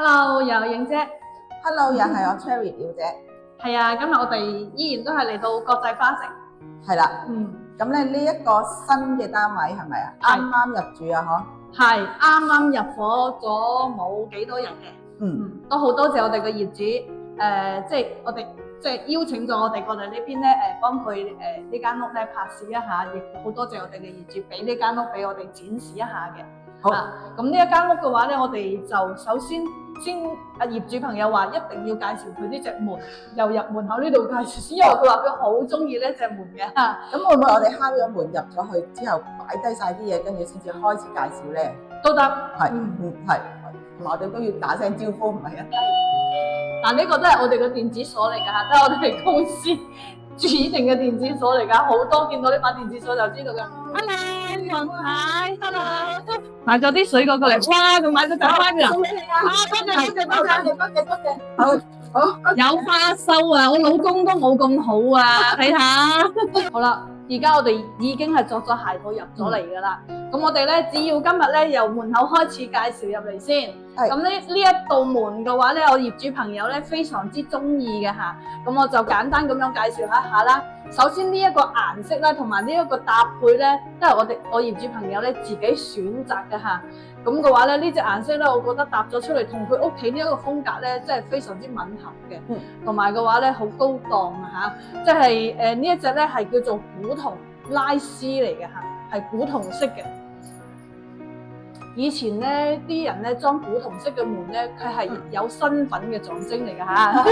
Hello，又影姐。Hello，又係我 Cherry 表姐。係啊，今日我哋依然都係嚟到國際花城。係啦，咁咧呢一個新嘅單位係咪啊？啱啱入住啊，係啱啱入伙咗冇幾多日嘅。都好多謝我哋嘅業主，即係我哋邀請咗我哋過嚟呢邊咧，幫佢呢間屋咧拍攝一下，亦好多謝我哋嘅業主俾呢間屋俾我哋展示一下嘅。好，咁呢一間屋嘅話咧，我哋就首先業主朋友話一定要介紹佢呢隻門，由入門口呢度介紹先，因為佢話佢好中意呢隻門嘅。咁會唔會我哋敲咗門入咗去之後擺低晒啲嘢，跟住先至開始介紹咧？都得，係，係，我哋都要打聲招呼，唔係啊？但呢個都係我哋嘅電子鎖嚟㗎嚇，都係我哋公司指定嘅電子鎖嚟㗎，好多見到呢把電子鎖就知道㗎。Hello，黃太 ，Hello，買咗啲水果過嚟，哇！佢買咗隻花㗎，送俾你啊！多謝，好，有花收啊！我老公都冇咁好啊，睇下。好啦，而家我哋已經係作咗鞋套入咗嚟㗎啦。咁我哋咧，只要今日咧由門口開始介紹入嚟先。咁呢一道門嘅話咧，我業主朋友咧非常之中意嘅嚇。咁我就簡單咁樣介紹一下啦。首先呢一個顏色咧，同埋呢一個搭配咧，都係我業主朋友咧自己選擇嘅嚇。咁嘅話咧，呢隻顏色咧，我覺得搭咗出嚟同佢屋企呢一個風格咧，真係非常之吻合嘅。同埋嘅話咧，好高檔啊嚇，即係呢一隻咧係叫做古銅拉絲嚟嘅嚇，係古銅色嘅。以前咧啲人咧裝古銅色嘅門咧，佢係有身份嘅象徵嚟嘅嚇。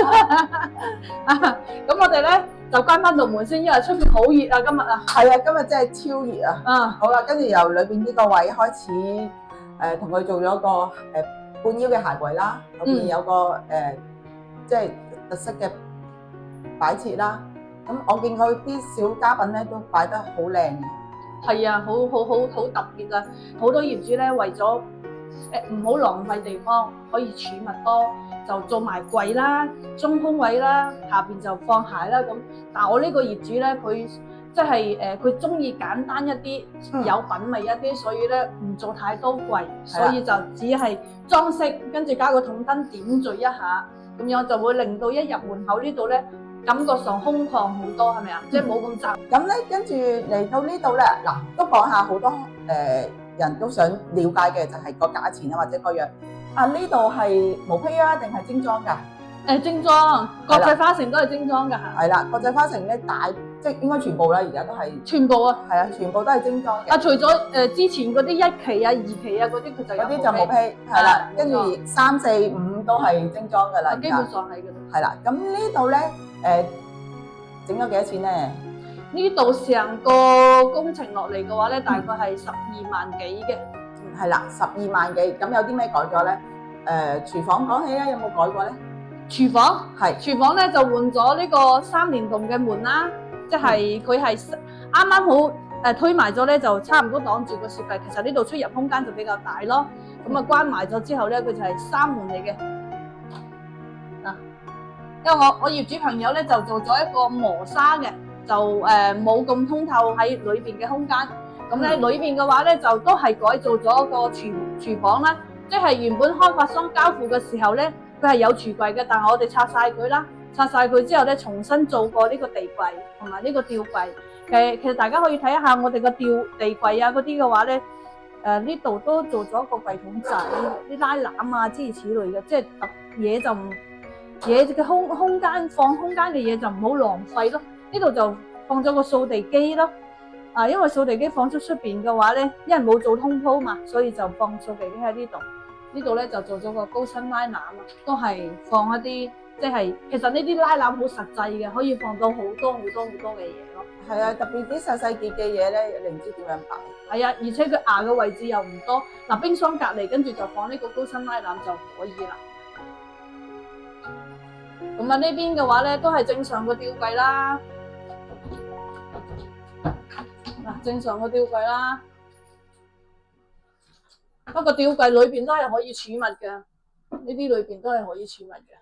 咁我哋咧就關翻道門先，因為出邊好熱啊！今日啊，係啊，今日真係超熱啊！好啦，跟住由裏邊呢個位開始，同佢做咗個半腰嘅鞋櫃啦，後邊有個即係特色嘅擺設啦。咁我見佢啲小家品咧都擺得好靚嘅。係啊，好特別啊！好多業主咧為咗唔好浪費地方，可以儲物多，就做埋櫃啦、中空位啦，下邊就放鞋啦咁。但係我呢個業主咧，佢即係佢中意簡單一啲，有品味一啲，所以咧唔做太多櫃，所以就只係裝飾，跟住加個筒燈點綴一下，咁樣就會令到一入門口呢度咧，感覺上空曠好多，係咪啊？即係冇咁窄。咁咧，跟住嚟到呢度咧，嗱都講下好多人都想了解嘅就係個價錢啊，或者個樣。啊，呢度係毛坯啊，定係精裝㗎？精裝，國際花城都係精裝㗎嚇。係啦，國際花城咧即係應該全部啦，而家都係全部啊。係啊，全部都係精裝嘅。啊，除咗之前嗰啲1期啊、2期啊嗰啲，佢就有嗰啲就毛坯係啦，跟住3、4、5都係精裝㗎啦。基本上係㗎啦。係啦，咁呢度咧整咗幾多錢咧？呢度成個工程落嚟嘅話咧，大概係12萬幾嘅。係啦，12萬幾。咁有啲咩改咗咧？廚房講起咧，有冇改過咧？廚房係廚房咧就換咗呢個3連動嘅門啦，即係佢係啱啱好推埋咗咧，就差唔多擋住個雪櫃。其實呢度出入空間就比較大咯。咁啊關埋咗之後咧，佢就係3門嚟嘅。因為我業主朋友咧就做咗一個磨砂嘅，就冇咁通透喺裏邊嘅空間。咁咧裏邊嘅話咧就都係改造咗個廚房啦，即係原本開發商交付嘅時候咧，佢係有廚櫃嘅，但係我哋拆晒佢啦，拆晒佢之後咧重新做過呢個地櫃同埋呢個吊櫃。其實大家可以睇一下我哋個地櫃啊嗰啲嘅話咧，呢度都做咗個櫃桶仔、啲拉籃啊諸如此類嘅，即係嘢就唔。嘢嘅空間放空間嘅嘢就唔好浪費咯，呢度就放咗個掃地機咯，因為掃地機放出邊嘅話咧，因為冇做通鋪嘛，所以就放掃地機喺呢度。呢度咧就做咗個高身拉籃啊，都係放一啲即係其實呢啲拉籃好實際嘅，可以放到好多嘅嘢咯。係啊，特別啲細節嘅嘢咧，你唔知點樣擺。係啊，而且佢牙嘅位置又唔多，嗱冰箱隔離跟住就放呢個高身拉籃就可以啦。咁啊呢邊嘅話咧都係正常個吊櫃啦，正常個吊櫃啦。不過吊櫃裏邊都係可以儲物嘅，呢啲裏邊都係可以儲物嘅。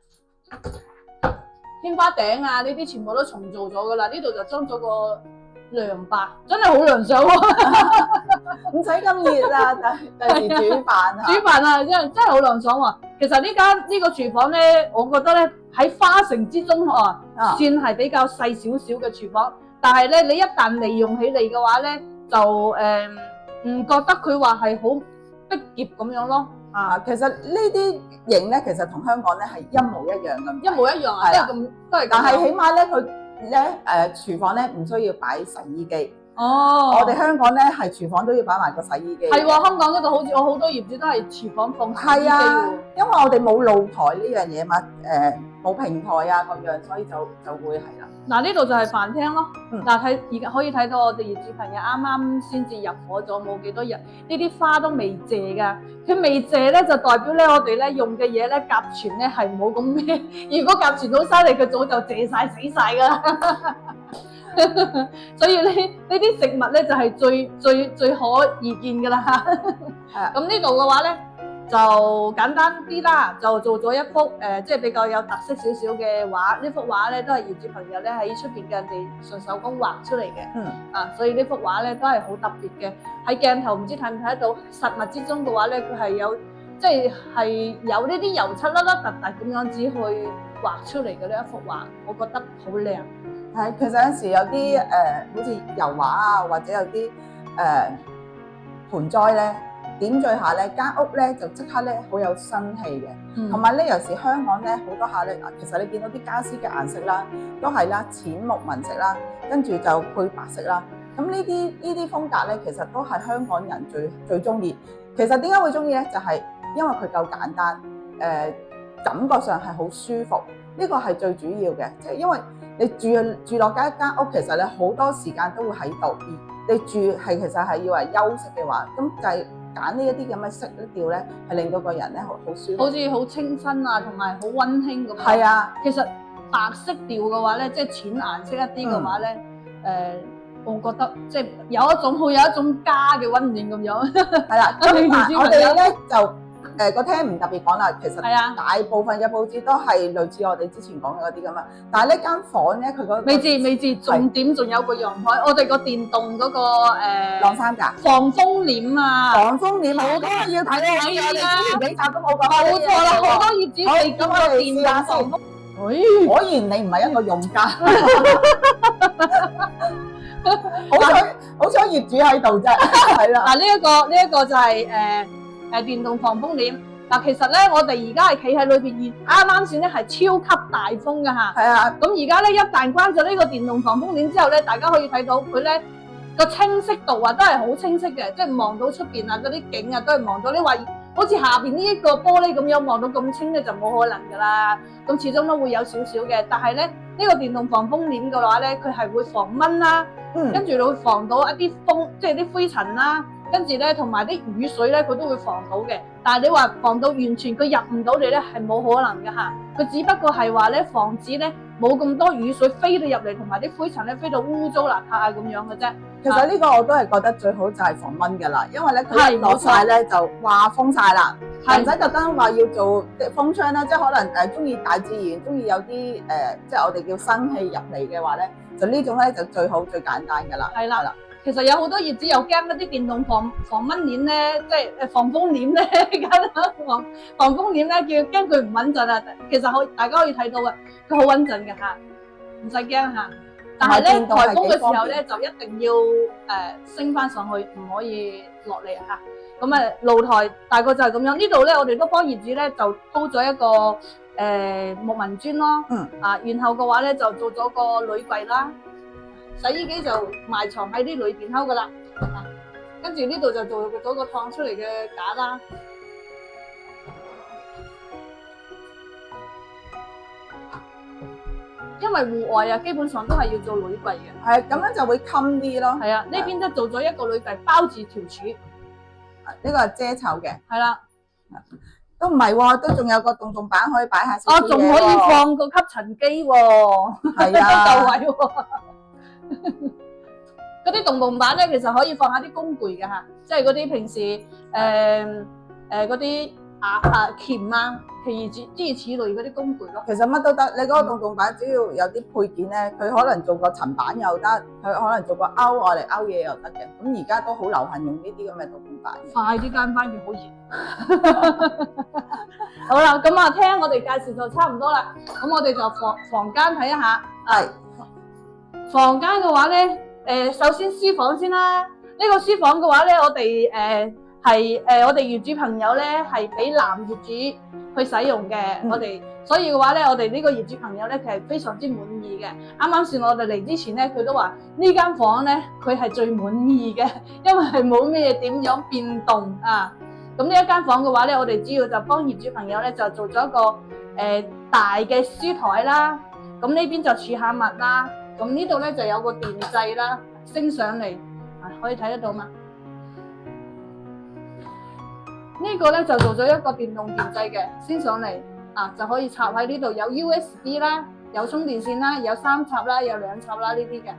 天花頂啊呢啲全部都重做咗噶啦，呢度就裝咗個涼吧，真係好涼爽喎，唔使咁熱啊，第時煮飯啊，煮飯啊，真係好涼爽喎。其實呢個廚房咧，我覺得咧喺花城之中算係比較細少少嘅廚房，但係咧你一旦利用起嚟嘅話咧，就唔覺得佢話係好逼仄咁樣咯。其實呢啲型咧，其實同香港咧係一模一樣咁，一模一樣啊，都係咁。但係起碼咧，佢咧廚房咧唔需要擺洗衣機。哦，我哋香港咧係廚房都要擺埋個洗衣機。係喎，香港嗰度好似我好多業主都係廚房放洗衣機喎。係啊，因為我哋冇露台呢樣嘢嘛，冇平台啊咁樣，所以就會係啦。嗱，呢度就係飯廳咯。嗱，而家可以睇到我哋業主朋友啱啱先至入伙咗冇幾多日，呢啲花都未謝㗎。佢未謝咧，就代表咧我哋咧用嘅嘢咧甲醛咧係冇咁咩。如果甲醛好犀利，佢早就謝晒死晒㗎啦。所以呢啲食物咧就係最可以見㗎啦。咁呢度嘅話咧就簡單啲啦，就做咗一幅即係比較有特色少少嘅畫。呢幅畫咧都係業主朋友咧喺出邊嘅人哋順手工畫出嚟嘅。所以呢幅畫咧都係好特別嘅。喺鏡頭唔知睇唔睇得到，實物之中嘅話咧，佢係有即係有呢啲油漆粒粒突突咁樣子去畫出嚟嘅呢一幅畫，我覺得好靚。係，其實有陣時有啲好似油畫啊，或者有啲盆栽咧，點綴下咧，間屋咧就即刻咧好有生氣嘅。同埋咧，有時香港咧好多下咧，其實你見到啲家私嘅顏色啦，都係啦，淺木紋色啦，跟住就配白色啦。咁呢啲風格咧，其實都係香港人最中意。其實點解會中意咧？就係因為佢夠簡單，感覺上係好舒服。呢個係最主要嘅，即係因為你住落間屋，其實你好多時間都會喺度。而你住係其實係要嚟休息嘅話，咁就係揀呢一啲咁嘅色調咧，係令到個人咧好舒服，好似好清新啊，同埋好溫馨咁。係啊，其實白色調嘅話咧，即係淺顏色一啲嘅話咧，我覺得即係有一種家嘅溫暖咁樣。係啦，咁我哋咧就。個廳唔特別講啦，其實大部分嘅佈置都係類似我哋之前講嘅嗰啲咁啊。但係呢間房咧，佢未知，重點仲有個陽台，我哋個電動嗰個晾衫架、防風簾啊，防風簾好多要睇啦，我哋之前幾集都冇講。冇錯啦，好多業主係咁個電動防風。果然你唔係一個用家，好彩業主喺度啫，係啦。嗱，呢一個就係電動防風簾。嗱，其實咧我哋而家係企喺裏邊，啱啱先咧係超級大風㗎嚇。係啊。咁而家咧一旦關咗呢個電動防風簾之後咧，大家可以睇到佢咧個清晰度啊都係好清晰嘅，即係望到出邊啊嗰啲景啊都係望到。你話好似下邊呢一個玻璃咁樣望到咁清咧就冇可能㗎啦。咁始終都會有少少嘅，但係咧呢個電動防風簾嘅話咧，佢係會防蚊啦，跟住你會防到一啲風，即係啲灰塵啦。跟住咧，同埋啲雨水咧，佢都會防到嘅。但係你話防到完全佢入唔到你咧，係冇可能嘅嚇。佢只不過係話咧，防止咧冇咁多雨水飛到入嚟，同埋啲灰塵咧飛到污糟邋遢啊咁樣嘅啫。其實呢個我都係覺得最好就係防蚊㗎啦，因為咧佢落晒咧就話封晒啦，唔使特登話要做風窗啦，即係可能中意大自然，中意有啲即係我哋叫生氣入嚟嘅話咧，就呢種咧就最好最簡單㗎啦。係啦。其實有好多業主又驚嗰啲電動防蚊簾咧，即係防風簾咧，防風簾咧叫驚佢唔穩陣啊！其實大家可以睇到嘅，佢好穩陣嘅嚇，唔使驚嚇。但係咧颱風嘅時候咧，就一定要升翻上去，唔可以落嚟嚇。咁露台大概就係咁樣。呢度咧，我哋都幫業主咧就鋪咗一個木紋磚咯。然後嘅話咧就做咗個鋁櫃啦。洗衣機就埋藏喺啲裏邊偷噶啦，跟住呢度就做咗個燙出嚟嘅架啦。因為戶外啊，基本上都係要做鋁櫃嘅。係咁樣就會襟啲咯。係啊，呢邊都做咗一個鋁櫃包住條柱，呢個係遮醜嘅。係啦，都唔係喎，都仲有個洞洞板可以擺下少少嘢喎。仲可以放個吸塵機喎，係啊，夠位喎。嗰啲洞洞板咧，其實可以放下啲工具嘅嚇，即係嗰啲平時嗰啲鉗啊、其諸如此類嗰啲工具咯。其實乜都得，你嗰個洞洞板只要有啲配件咧，佢可能做個層板又得，佢可能做個勾我嚟勾嘢又得嘅。咁而家都好流行用呢啲咁嘅洞洞板嘅。快啲間翻住好熱。好啦，咁啊，聽我哋介紹就差唔多啦。咁我哋就房間睇一下。係房間嘅話咧，首先書房先啦。呢個書房嘅話咧，我哋我哋業主朋友咧係俾男業主去使用嘅，所以嘅話咧，我哋呢個業主朋友咧佢係非常之滿意嘅。啱啱算我哋嚟之前咧，佢都話呢間房咧佢係最滿意嘅，因為係冇咩點樣變動啊。咁呢一間房嘅話咧，我哋主要就幫業主朋友咧就做咗一個大嘅書台啦。咁呢邊就儲下物啦。咁呢度咧就有個電掣啦，升上嚟可以睇得到嘛？呢個咧就做咗一個電動電掣嘅，升上嚟就可以插喺呢度，有 USB 啦，有充電線啦，有3插啦，有2插啦呢啲嘅。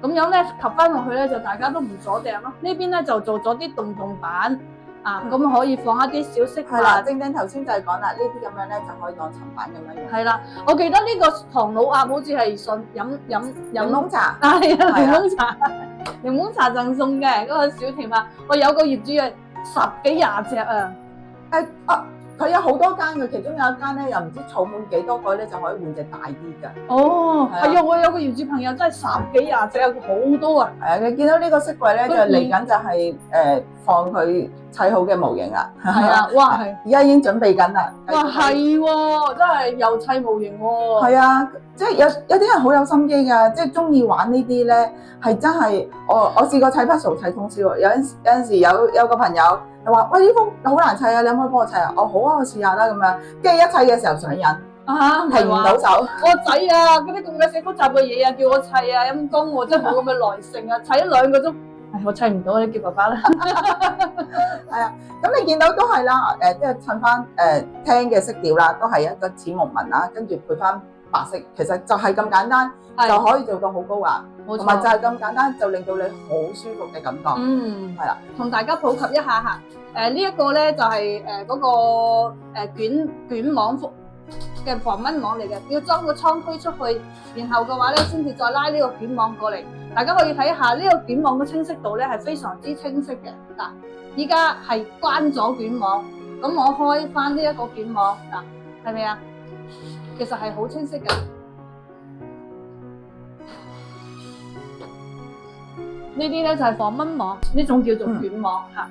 咁樣咧及翻落去咧就大家都唔阻埞咯。呢邊咧就做咗啲洞洞板咁可以放一啲小飾物。係啦，正頭先就係講啦，呢啲咁樣咧就可以當層板咁樣用。係啦，我記得呢個唐老鴨好似係送飲檸檬茶。係啊，檸檬茶，檸檬茶贈送嘅嗰個小甜啊，我有個業主係10幾20隻啊。佢有好多間嘅，其中有一間咧又唔知儲滿幾多個咧就可以換隻大啲㗎。哦，係啊，我有個業主朋友真係10幾20隻，好多啊。係啊，你見到呢個飾櫃咧就嚟緊就係放佢砌好嘅模型啦。係啊，哇係，而家已經準備緊啦。哇係喎，真係又砌模型喎。係啊，即係有啲人好有心機㗎，即係中意玩呢啲咧，係真係我試過砌 puzzle 砌通宵。有陣時有個朋友。佢話：喂，呢幅好難砌啊！你可唔可以幫我砌啊？我好啊，我試下啦咁樣。跟住一砌嘅時候上癮，停唔到手。我仔啊，嗰啲咁鬼死複雜嘅嘢啊，叫我砌啊，陰公我真係冇咁嘅耐性啊！砌咗2個鐘，我砌唔到，你叫爸爸啦。係啊，咁你見到都係啦，即係襯翻廳嘅色調啦，都係一個淺木紋啦，跟住配翻白色，其實就係咁簡單，就可以做到好高雅。同埋就係咁簡單，就令到你好舒服嘅感覺。係啦，同大家普及一下嚇。呢一個咧就係嗰個捲網嘅防蚊網嚟嘅，要裝個倉推出去，然後嘅話咧先至再拉呢個捲網過嚟。大家可以睇下呢個捲網嘅清晰度咧係非常之清晰嘅。嗱，依家係關咗捲網，咁我開翻呢一個捲網嗱，係咪啊？其實係好清晰嘅。呢啲咧就係防蚊網，呢種叫做捲網嚇。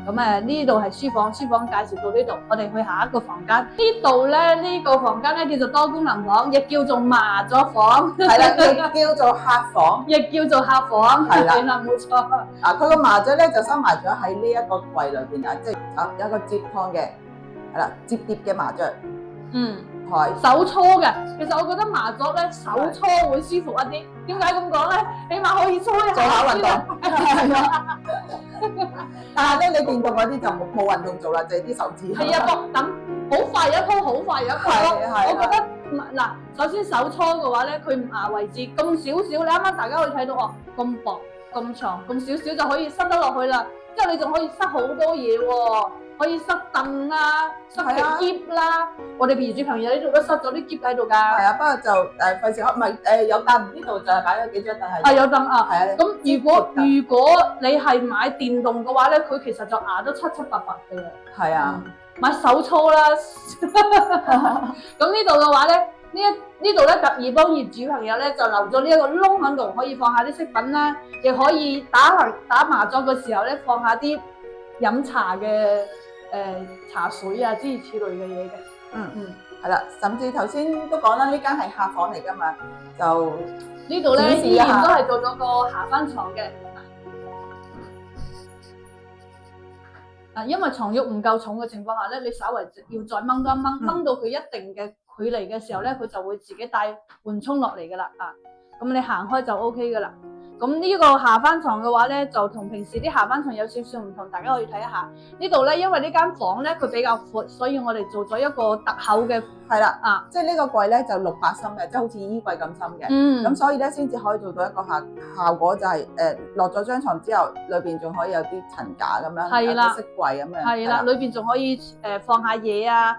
咁呢度係書房介紹到呢度，我哋去下一個房間。呢度咧呢個房間咧叫做多功能房，亦叫做麻雀房，係啦，亦叫做客房，亦叫做客房，係啦，冇錯。佢個麻雀咧就收埋咗喺呢一個櫃裏邊啊，即係有一個摺燙嘅，係啦，摺疊嘅麻雀。台手搓嘅，其實我覺得麻雀咧手搓會舒服一啲。點解咁講咧？起碼可以搓一下，做下運動。但係咧，你電動嗰啲就冇運動做啦，就係啲手指。係啊，咁好快一鋪，好快一鋪。我覺得嗱，首先手搓嘅話咧，佢牙位置咁少少，你啱啱大家可以睇到哦，咁薄、咁長、咁少少就可以塞得落去啦。之後你仲可以塞好多嘢喎。可以塞凳啦，塞喼啦，我哋業主朋友呢度都塞咗啲喼喺度㗎。係啊，不過就費事，唔係有凳，呢度就係擺咗幾張凳係。有凳啊，係啊。咁如果你係買電動嘅話咧，佢其實就牙得七七八八嘅啦。係啊，買手搓啦。咁呢度嘅話咧，呢度咧特意幫業主朋友咧就留咗呢一個窿喺度，可以放下啲飾品啦，亦可以打麻雀嘅時候咧放下啲飲茶嘅。茶水啊，諸如此類嘅嘢嘅，係啦，甚至頭先都講啦，呢間係客房嚟噶嘛，就呢度咧依然都係做咗個下翻床嘅，因為床褥唔夠重嘅情況下咧，你稍為要再掹多一掹到佢一定嘅距離嘅時候咧，佢就會自己帶緩衝落嚟噶啦，咁你行開就 OK 噶啦。咁呢個下翻床嘅話咧，就同平時啲下翻床有少少唔同，大家可以睇一下呢度咧，因為呢間房咧佢比較闊，所以我哋做咗一個特厚嘅，係啦啊，即係呢個櫃咧就600深嘅，即係好似衣櫃咁深嘅。咁所以咧先至可以做到一個效果，就係落咗張床之後，裏邊仲可以有啲層架咁樣，有啲飾櫃咁樣。係啦，裏邊仲可以放下嘢啊，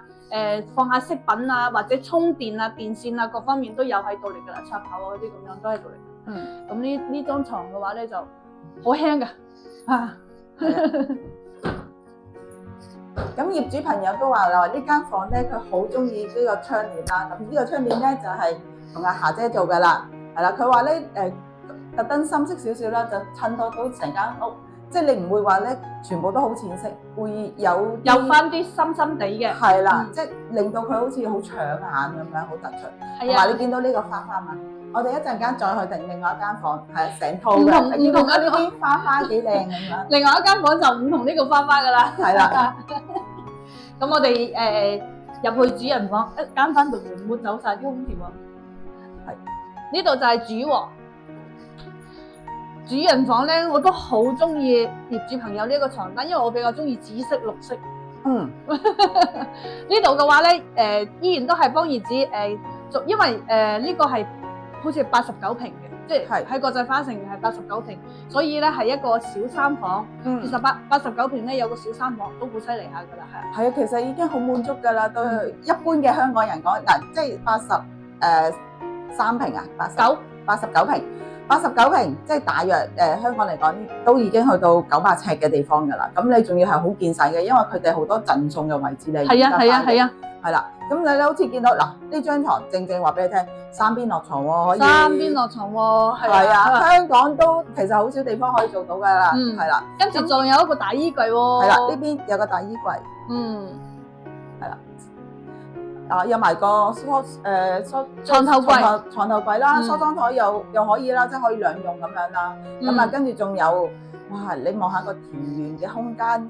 放下飾品啊，或者充電啊、電線啊各方面都有喺度嚟㗎啦，插頭啊嗰啲咁樣都喺度嚟。咁呢張床嘅話咧就好輕㗎啊！咁業主朋友都話啦，呢間房咧佢好中意呢個窗簾啦。咁呢個窗簾咧就係同阿霞姐做㗎啦，係啦。佢話咧特登深色少少啦，就襯托到成間屋，即係你唔會話咧全部都好淺色，會有翻啲深深地嘅。係啦，即係令到佢好似好搶眼咁樣，好突出。同埋你見到呢個花花嘛？我哋一陣間再去定另外一間房，係成套嘅，唔同呢啲花花幾靚咁樣。另外一間房就唔同呢個花花噶啦。係啦。咁我哋入去主人房，一間房度門冇走晒啲空調啊。係。呢度就係主臥。主人房咧，我都好中意業主朋友呢個床單，因為我比較中意紫色、綠色。呢度嘅話咧，依然都係幫業主因為呢個係。好似89平嘅，即係喺國際花城係89平，所以咧係一個小三房。其實89平咧有個小三房都好犀利下㗎啦，係。係啊，其實已經好滿足㗎啦，對一般嘅香港人講，嗱，即係83平啊，89平，89平，即係大約香港嚟講都已經去到900尺嘅地方㗎啦。咁你仲要係好見晒嘅，因為佢哋好多贈送嘅位置咧。係啊。係啦，咁你咧好似見到嗱呢張床，正話俾你聽，三邊落床喎，可以三邊落床喎，係啊，香港都其實好少地方可以做到㗎啦，係啦，跟住仲有一個大衣櫃喎，係啦，呢邊有個大衣櫃，係啦，啊有埋個床頭櫃啦，梳妝台又可以啦，即係可以兩用咁樣啦，咁啊跟住仲有，哇你望下個田園嘅空間，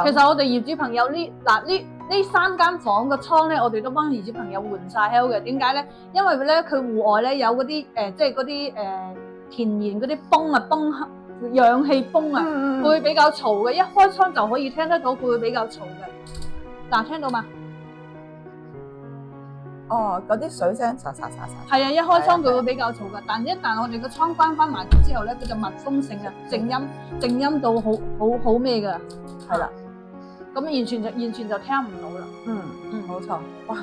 其實我哋業主朋友呢3間房嘅窗咧，我哋都幫業主朋友換晒 L 嘅。點解咧？因為咧佢戶外咧有嗰啲即係嗰啲田園嗰啲泵氧氣泵啊，會比較嘈嘅。一開窗就可以聽得到，佢會比較嘈嘅。嗱，聽到嘛？哦，嗰啲水聲沙。係啊，一開窗佢會比較嘈嘅，但一旦我哋個窗關翻埋之後咧，佢就密封性啊，靜音到好咩㗎？係啦。咁完全就聽唔到啦。冇錯。哇，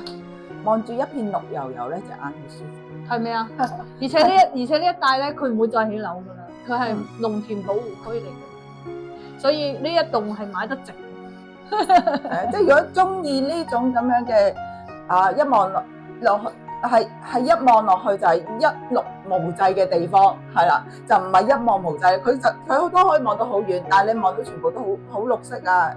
望住一片綠油油咧，隻眼好舒服。係咪啊？而且呢一帶咧，佢唔會再起樓㗎啦，佢係農田保護區嚟嘅，所以呢一棟係買得值。即係如果中意呢種咁樣嘅一望落去係一望落去就係一綠無際嘅地方，係啦，就唔係一望無際。佢都可以望到好遠，但係你望到全部都好綠色啊，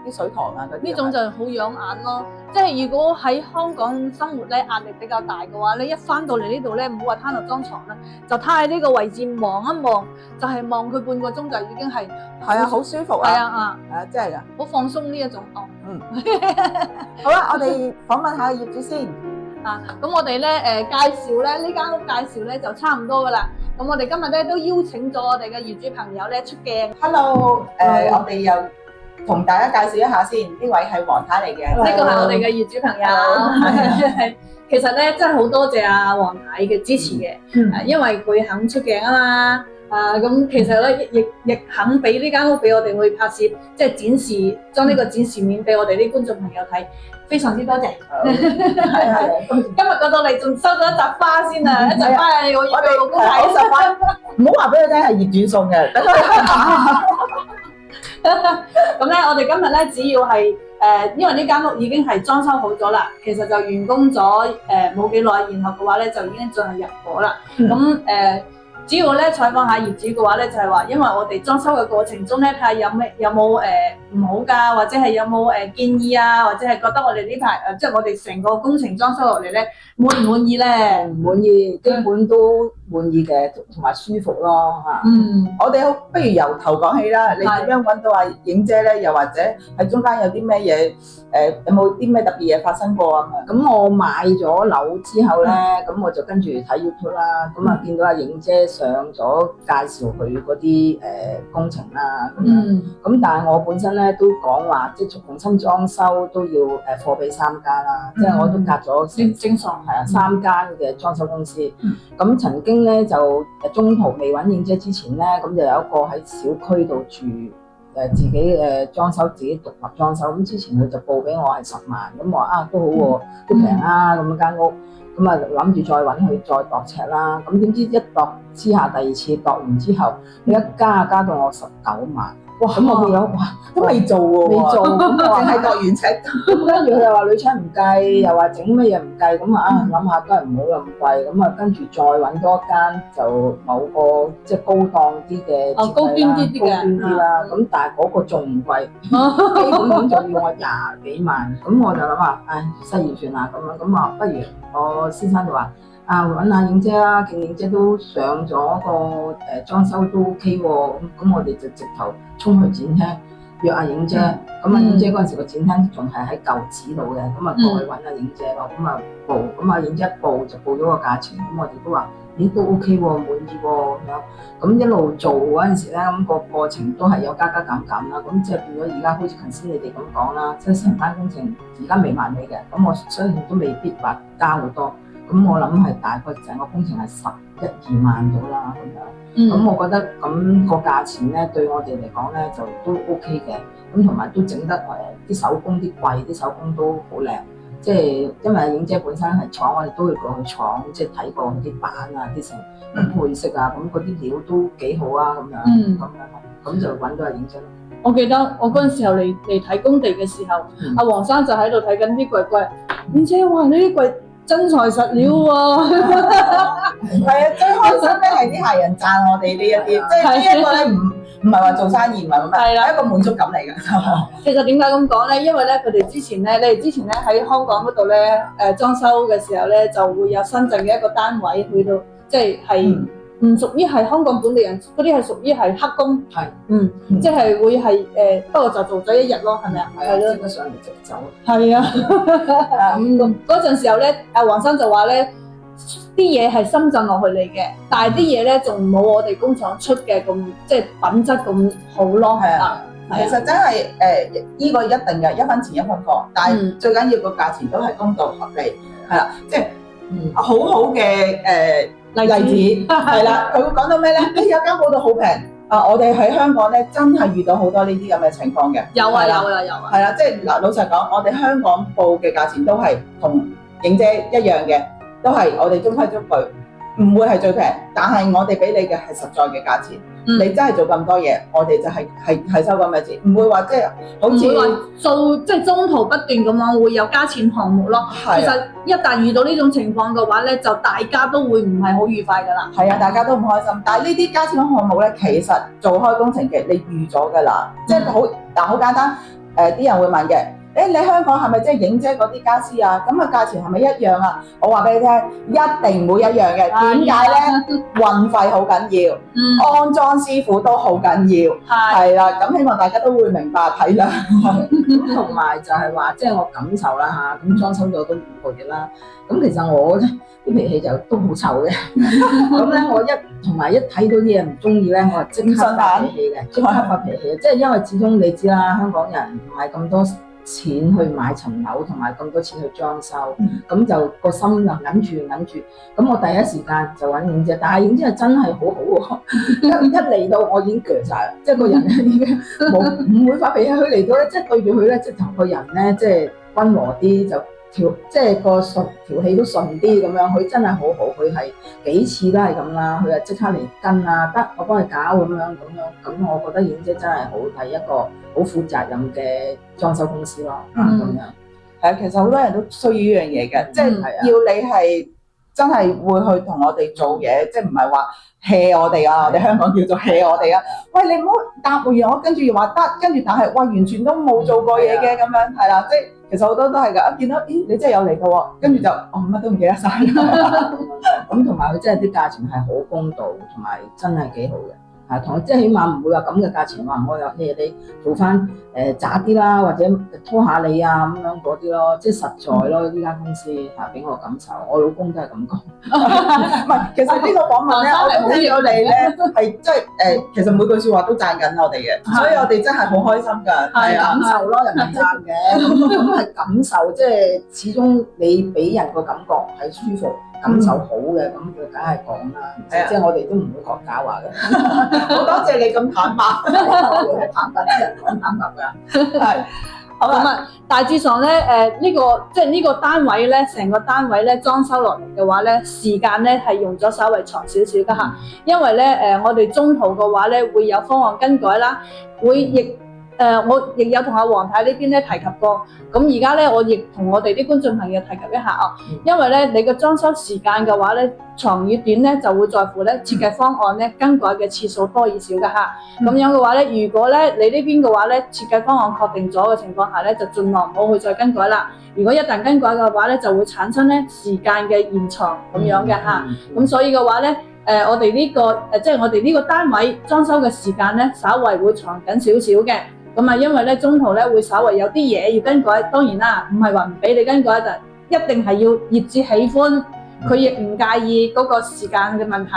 啲水塘啊嗰啲。呢種就係好養眼咯。即係如果喺香港生活咧壓力比較大嘅話，你一翻到嚟呢度咧，唔好話攤落張床啦，就攤喺呢個位置望一望，就係望佢半個鐘就已經係好舒服啊。係啊，真係㗎，好放鬆呢一種。好啦，我哋訪問下業主先。咁我哋咧介紹咧呢間屋介紹咧就差唔多噶啦。咁我哋今日咧都邀請咗我哋嘅業主朋友咧出鏡。Hello，我哋又同大家介紹一下先，呢位係黃太嚟嘅。呢個係我哋嘅業主朋友。其實咧真係好多謝阿黃太嘅支持嘅，因為佢肯出鏡啊嘛。咁其實咧亦肯俾呢間屋俾我哋去拍攝，即係展示，將呢個展示面俾我哋啲觀眾朋友睇。非常之多謝，係今日過到嚟仲收咗一扎花先啊！一扎花係我哋老公睇，10花，唔好話俾佢聽係業主送嘅。咁咧，我哋今日咧只要係因為呢間屋已經係裝修好咗啦，其實就完工咗冇幾耐，然後嘅話咧就已經進行入伙啦。咁主要咧採訪下業主嘅話咧，就係話，因為我哋裝修嘅過程中咧，睇下有冇唔好㗎，或者係有冇建議啊，或者係覺得我哋呢排即係我哋成個工程裝修落嚟咧滿唔滿意咧？唔滿意，基本都滿意嘅，同埋舒服咯嚇。我哋不如由頭講起啦。你點樣揾到阿影姐咧？又或者喺中間有啲咩嘢？有冇啲咩特別嘢發生過啊？咁我買咗樓之後咧，咁我就跟住睇 YouTube 啦。咁啊見到阿影姐上咗介紹佢嗰啲工程啦咁樣。咁但係我本身咧都講話，即係重新裝修都要貨比三家啦。即係我都隔咗正常係啊3間嘅裝修公司。咁曾經咧就中途未揾影姐之前咧，咁就有一個喺小區度住。自己裝修，自己獨立裝修。咁之前佢就報俾我係10萬，咁我話都好喎，都平啊咁樣間屋。咁啊諗住再揾佢再度尺啦。咁點知一度之下第二次度完之後，你一加到我19萬。哇！咁我見到哇，都未做喎，未做，咁我話係度完尺。咁跟住佢又話女尺唔計，又話整乜嘢唔計，咁啊諗下都係唔好咁貴。咁啊跟住再揾多間就某個即係高檔啲嘅設計啦，高端啲啦。咁但係嗰個仲唔貴，基本款就要我20幾萬。咁我就諗話，失業算啦咁樣。咁啊，不如我先生就話。揾下影姐啦，見影姐都上咗個裝修都 OK 喎，咁我哋就直頭衝去展廳約阿影姐，咁阿影姐嗰陣時個展廳仲係喺舊址度嘅，咁啊過去揾阿影姐咯，咁啊報，咁阿影姐一報就報咗個價錢，咁我哋都話咦都 OK 喎，滿意喎咁樣，咁一路做嗰陣時咧，咁個過程都係有加減啦，咁即係變咗而家好似頭先你哋咁講啦，即係成單工程而家未完美嘅，咁我相信都未必話加好多。咁我諗係大概整個工程係11-2萬到啦咁樣，咁我覺得咁個價錢咧對我哋嚟講咧就都 OK 嘅，咁同埋都整得啲手工啲貴，啲手工都好靚，即係因為影姐本身係廠，我哋都會過去廠即係睇過啲板啊啲成配色啊，咁嗰啲料都幾好啊咁樣，咁就揾到阿影姐。我記得我嗰陣時候嚟睇工地嘅時候，阿黃生就喺度睇緊啲櫃櫃，影姐話你啲櫃真材實料喎，係啊！最開心咧係啲客人讚我哋呢一啲，即係呢一個咧唔係話做生意唔係咁樣，係一個滿足感嚟㗎。其實點解咁講咧？因為咧佢哋之前咧，你哋之前咧喺香港嗰度咧裝修嘅時候咧，就會有深圳嘅一個單位去到，即係唔屬於係香港本地人，嗰啲係屬於係黑工，即係會係不過就做咗1日咯，係咪啊？係咯，即刻上嚟即走。係啊，嗰陣時候咧，阿黃生就話咧，啲嘢係深圳落去嚟嘅，但係啲嘢咧仲冇我哋工廠出嘅咁，即係品質咁好咯。係啊，其實真係依個一定嘅1分錢1分貨，但係最緊要個價錢都係公道合理，係啦，即係好嘅例子係啦，佢會講到咩咧？有間鋪到好平我哋喺香港咧真係遇到好多呢啲咁嘅情況嘅。有啊。係啦，即係嗱，老實講，我哋香港報嘅價錢都係同影姐一樣嘅，都係我哋中規中矩，唔會係最平，但係我哋俾你嘅係實在嘅價錢。你真係做咁多嘢，我哋就係收咁嘅錢，唔會話即係好似做即係中途不斷咁樣會有加錢項目咯。其實一旦遇到呢種情況嘅話咧，就大家都會唔係好愉快㗎啦。係啊，大家都唔開心。但係呢啲加錢項目咧，其實做開工程嘅你預咗㗎啦，即係好簡單。啲人會問嘅。你香港係咪即係影姐嗰啲家私啊？咁啊價錢係咪一樣啊？我話俾你聽，一定唔會一樣嘅。點解咧？運費好緊要，安裝師傅都好緊要，係啦。咁希望大家都會明白體諒。咁同埋就係話，即係我感受啦嚇。咁裝修咗都5個月啦。咁其實我啲脾氣就都好臭嘅。咁咧，我同埋一睇到啲嘢唔中意咧，我就即刻發脾氣嘅，即刻發脾氣。即係因為始終你知啦，香港人唔係咁多錢去買層樓，同埋咁多錢去裝修，咁就個心就揞住。咁我第一時間就揾影姐，但係影姐係真係好好喎，一嚟到我已經鋸晒啦，即係個人已經唔會發脾氣。佢嚟到咧，即係對住佢咧，即係同個人咧，即係溫和啲就。即係個調氣都順啲咁樣，佢真係好好，佢係幾次都係咁啦，佢就即刻嚟跟啊，得我幫佢搞咁樣，咁我覺得影姐真係好，係一個好負責任嘅裝修公司咯，咁樣係啊，其實好多人都需要呢樣嘢嘅，即係要你係真係會去同我哋做嘢，即係唔係話 hea 我哋啊，我哋香港叫做 hea 我哋啊，喂你唔好答完我跟住又話得，跟住但係喂完全都冇做過嘢嘅咁樣，係啦，即係。其實好多都係㗎，一見到咦你真係有嚟㗎喎，跟住就乜都唔記得晒。咁同埋佢真係啲價錢係好公道，同埋真係幾好嘅。係同即係起碼唔會話咁嘅價錢話我有嘢你做翻渣啲啦，或者拖下你啊咁樣嗰啲咯，即係實在咯。呢間公司嚇俾我感受，我老公都係咁講。唔係，其實呢個訪問咧，我都聽到你咧係即係其實每句説話都讚緊我哋嘅，所以我哋真係好開心㗎。係感受咯，人哋讚嘅，咁係感受，即係始終你俾人個感覺係舒服。感受好嘅，咁佢梗係講啦，即係我哋都唔會講假話嘅。好多謝你咁坦白，我哋係坦白啲人講坦白㗎。係，好咁啊，大致上咧呢個即係呢個單位咧，成個單位咧裝修落嚟嘅話咧，時間咧係用咗稍微長少少㗎嚇，因為咧我哋中途嘅話咧會有方案更改啦，我亦有同阿黃太呢邊咧提及過，咁而家咧我亦同我哋啲觀眾朋友提及一下啊，因為咧你個裝修時間嘅話咧長與短咧就會在乎咧設計方案咧更改嘅次數多與少㗎嚇，咁樣嘅話咧，如果咧你呢邊嘅話咧設計方案確定咗嘅情況下咧，就盡量唔好去再更改啦。如果一旦更改嘅話咧，就會產生咧時間嘅延長咁樣嘅嚇，咁所以嘅話咧。我哋呢即係我哋呢個單位裝修嘅時間咧，稍為會長緊少少嘅。咁啊，因為咧中途咧會稍微有啲嘢要更改，當然啦，唔係話唔俾你更改，就一定係要業主喜歡，佢亦唔介意嗰個時間嘅問題。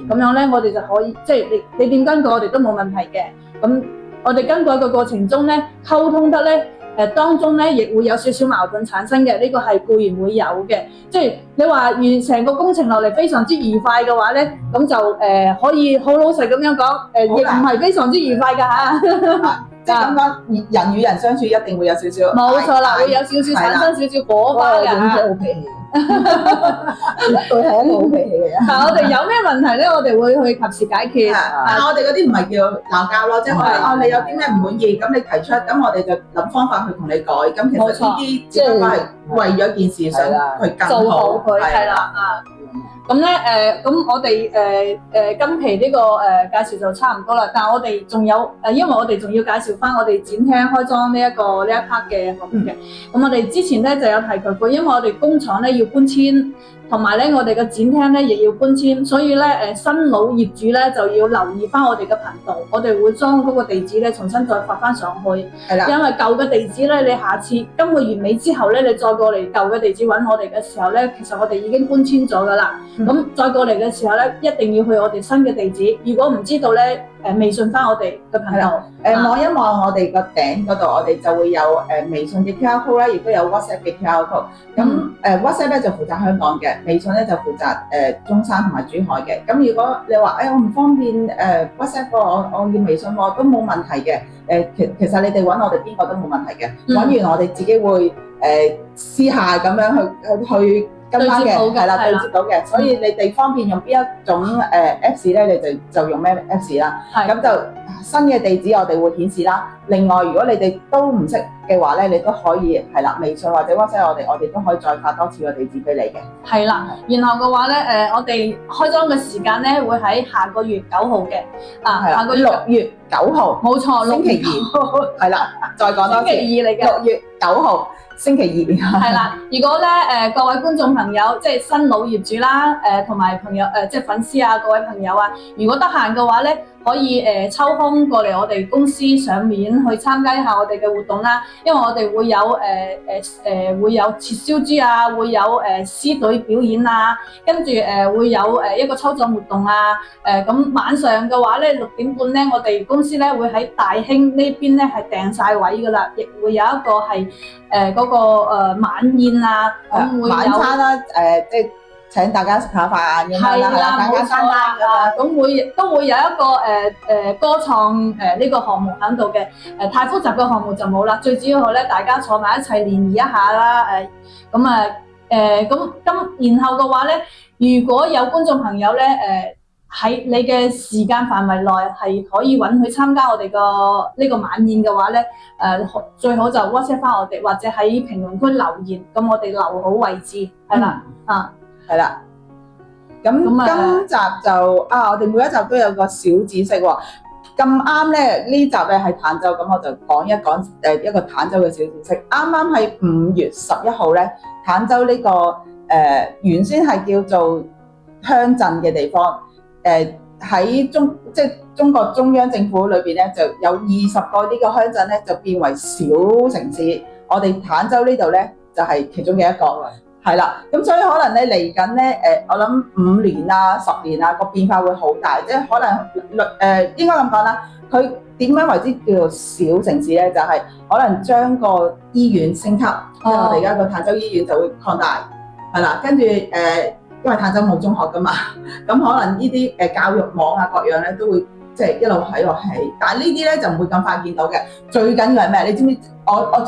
咁樣咧，我哋就可以即係你點更改，我哋都冇問題嘅。咁我哋更改嘅過程中咧，溝通得咧。當中咧亦會有少少矛盾產生嘅，呢個係固然會有嘅。即係你話完成個工程落嚟非常之愉快嘅話咧，咁就可以好老實咁樣講，亦唔係非常之愉快㗎嚇。即係咁講，人與人相處一定會有少少。冇錯啦，會有少少產生少少火花㗎嚇。好脾氣，佢係一個好脾氣嘅人。但係我哋有咩問題咧，我哋會去及時解決。但係我哋嗰啲唔係叫鬧交咯，即係可能你有啲咩唔滿意，咁你提出，咁我哋就諗方法去同你改。咁其實呢啲只不過係為咗件事想去更好佢，係啦。咁咧咁我哋今期呢個介紹就差唔多啦，但係我哋仲有因為我哋仲要介紹翻我哋展廳開裝呢一 part 嘅項目嘅。咁我哋之前咧就有提及過，因為我哋工廠咧要搬遷，同埋咧我哋嘅展廳咧亦要搬遷，所以咧新老業主咧就要留意翻我哋嘅頻道，我哋會將嗰個地址咧重新再發翻上去。係啦，因為舊嘅地址咧，你下次今個月尾之後咧，你再過嚟舊嘅地址揾我哋嘅時候咧，其實我哋已經搬遷咗㗎啦。咁再過嚟嘅時候咧，一定要去我哋新嘅地址。如果唔知道咧，微信翻我哋嘅頻道，望一望我哋個頂嗰度，我哋就會有微信嘅 QR code 啦，亦都有 WhatsApp 嘅 QR code。咁WhatsApp 咧就負責香港嘅，微信咧就負責中山同埋珠海嘅。咁如果你話我唔方便WhatsApp 我要微信都冇問題嘅。其實你哋揾我哋邊個都冇問題嘅。揾完我哋自己會私下咁樣去跟翻嘅，係啦，對接到嘅，所以你哋方便用邊一種Apps 咧，你就用咩 Apps 啦。咁就新嘅地址我哋會顯示啦。另外，如果你哋都唔識嘅話咧，你都可以係啦，微信或者 WhatsApp 我哋都可以再發多次個地址俾你嘅。係啦，然後嘅話咧，我哋開裝嘅時間咧會喺下個月9號嘅，下個月6月9號，冇錯，星期2，係啦，再講多次，星期2嚟嘅，6月9號。星期2係啦，如果咧各位觀眾朋友，即係新老業主啦，同埋朋友即係粉絲啊，各位朋友啊，如果得閒嘅話咧，可以抽空過嚟我哋公司上面去參加一下我哋嘅活動啦，因為我哋會有會有切燒豬啊，會有獅隊表演啊，跟住會有一個抽獎活動啊，咁晚上嘅話咧6點半咧，我哋公司咧會喺大興呢邊咧係訂晒位㗎啦，亦會有一個係嗰個晚宴啊，咁會有晚餐啦，即係請大家食下飯咁樣啦，係啦，大家餐啦，咁都會有一個歌唱呢個項目喺度嘅，太複雜嘅項目就冇啦，最主要係咧大家坐埋一齊聯誼一下啦，咁然後嘅話咧，如果有觀眾朋友咧喺你嘅時間範圍內係可以允許參加我哋個呢個晚宴嘅話咧，最好就 WhatsApp 翻我哋，或者喺評論區留言，咁我哋留好位置，係啦，係啦。咁今集就我哋每一集都有個小知識喎。咁啱咧呢集咧係坦洲，咁我就講一講一個坦洲嘅小知識。啱啱喺5月11號咧，坦洲呢個原先係叫做鄉鎮嘅地方，喺中國中央政府裏邊咧，就有20個呢個鄉鎮咧，就變為小城市。我哋坦洲呢度咧就係其中嘅一個，係啦。咁所以可能咧嚟緊咧我諗5年啊、10年啊個變化會好大，即係可能應該咁講啦。佢點樣為之叫做小城市咧？就係可能將個醫院升級，即係我哋而家個坦洲醫院就會擴大，係啦。跟住因為坦洲冇中學噶嘛，咁可能呢啲教育網啊各樣咧都會即係一路喺度起，但係呢啲咧就唔會咁快見到嘅。最緊要係咩？你知唔知我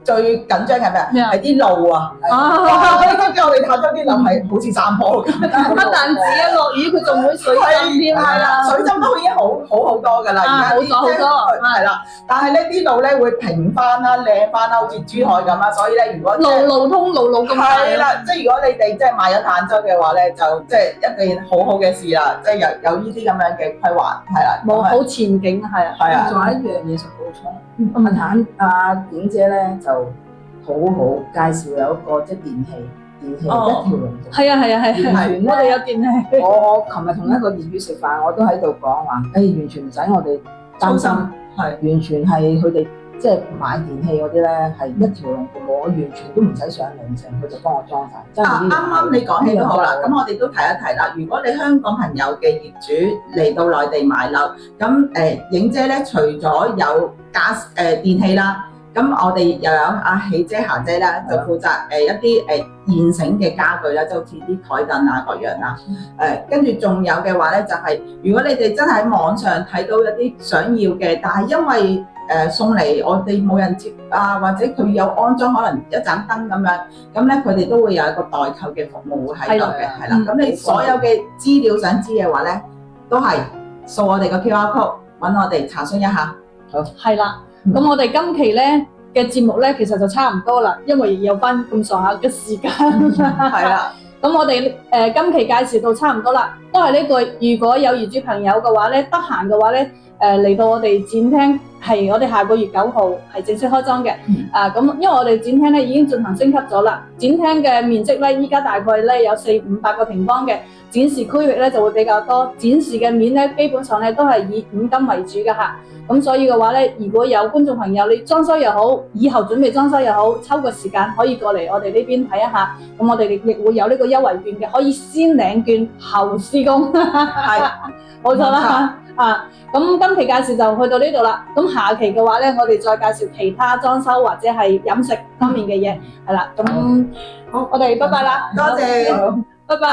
最緊張係咩？係啲路啊！哇！你知唔知我哋坦洲啲路係好似山坡咁？不但止啊，落雨佢仲會水浸添，係啦，水浸都已經好多㗎啦。而家啲好多係啦，但係咧啲路咧會平翻啦、靚翻啦，好似珠海咁啦。所以咧，如果路通路咁係啦，即係如果你哋即係買咗坦洲嘅話咧，就即係一件好好嘅事啦。即係有呢啲咁樣嘅規劃係啦，冇好前景係啊。係啊，仲有一樣嘢想補充，阿影姐咧就好介紹有一個即係電器一條龍。係啊，完全我哋有電器。我琴日同一個業主食飯，我都喺度講話，完全唔使我哋擔心，係完全係佢哋即係買電器嗰啲咧係一條龍服務，我完全都唔使上零程，佢就幫我裝晒。啱啱你講起都好啦，咁我哋都提一提啦。如果你香港朋友嘅業主嚟到內地買樓，咁影姐咧除咗有電器啦。咁我哋又有阿喜姐、霞姐啦，就負責一啲現成嘅家具啦，即係好似啲台凳啊各樣啦。跟住仲有嘅話咧，就係如果你哋真係喺網上睇到一啲想要嘅，但係因為送嚟我哋冇人接啊，或者佢有安裝可能一盞燈咁樣，咁咧佢哋都會有一個代購嘅服務會喺度嘅，係啦。咁你所有嘅資料想知嘅話咧，都係掃我哋個 QR code 揾我哋查詢一下。好，係啦。咁我哋今期咧嘅節目咧，其實就差唔多啦，因為有翻咁上下嘅時間。係啦。咁我哋今期介紹到差唔多啦，都係呢句，如果有業主朋友嘅話咧，得閒嘅話咧，嚟到我哋展廳，係我哋下個月9號係正式開張嘅。咁因為我哋展廳咧已經進行升級咗啦，展廳嘅面積咧依家大概咧有400-500個平方嘅。展示區域咧就會比較多，展示嘅面咧基本上咧都係以五金為主嘅嚇，咁所以嘅話咧，如果有觀眾朋友你裝修又好，以後準備裝修又好，抽個時間可以過嚟我哋呢邊睇一下，咁我哋亦會有呢個優惠券嘅，可以先領券後施工，係冇錯啦啊！咁今期介紹就去到呢度啦，咁下期嘅話咧，我哋再介紹其他裝修或者係飲食方面嘅嘢，係啦，咁好，我哋拜拜啦，多謝，拜拜。